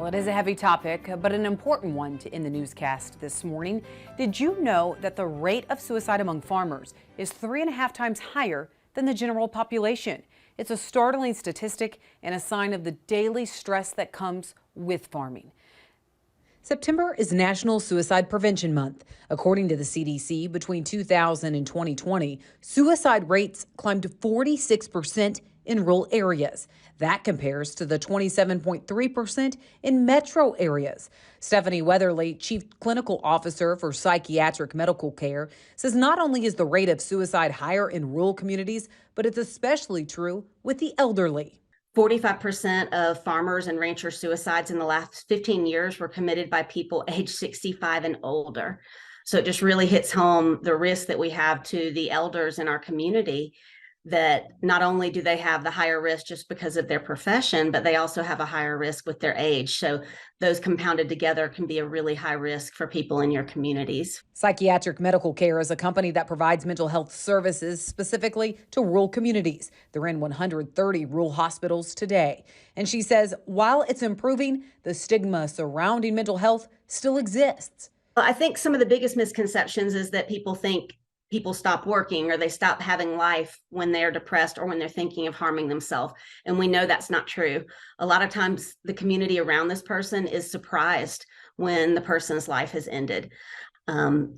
Well, it is a heavy topic, but an important one to end the newscast this morning. Did you know that the rate of suicide among farmers is 3.5 times higher than the general population? It's a startling statistic and a sign of the daily stress that comes with farming. September is National Suicide Prevention Month. According to the CDC, between 2000 and 2020, suicide rates climbed to 46% in rural areas. That compares to the 27.3% in metro areas. Stephanie Weatherly, Chief Clinical Officer for Psychiatric Medical Care, says not only is the rate of suicide higher in rural communities, but it's especially true with the elderly. 45% of farmers and rancher suicides in the last 15 years were committed by people age 65 and older. So it just really hits home the risk that we have to the elders in our community, that not only do they have the higher risk just because of their profession, but they also have a higher risk with their age. So those compounded together can be a really high risk for people in your communities. Psychiatric Medical Care is a company that provides mental health services specifically to rural communities. They're in 130 rural hospitals today. And she says while it's improving, the stigma surrounding mental health still exists. I think some of the biggest misconceptions is that people think people stop working or they stop having life when they're depressed or when they're thinking of harming themselves. And we know that's not true. A lot of times the community around this person is surprised when the person's life has ended.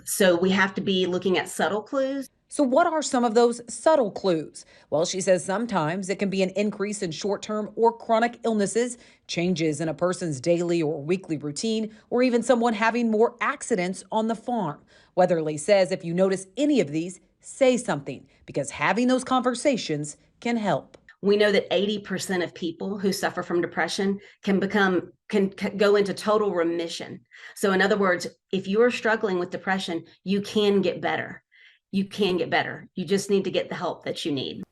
So we have to be looking at subtle clues. So what are some of those subtle clues? Well, she says sometimes it can be an increase in short-term or chronic illnesses, changes in a person's daily or weekly routine, or even someone having more accidents on the farm. Weatherly says if you notice any of these, say something, because having those conversations can help. We know that 80% of people who suffer from depression can go into total remission. So in other words, if you are struggling with depression, you can get better. You can get better. You just need to get the help that you need.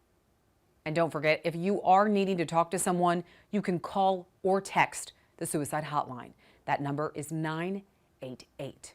And don't forget, if you are needing to talk to someone, you can call or text the suicide hotline. That number is 988.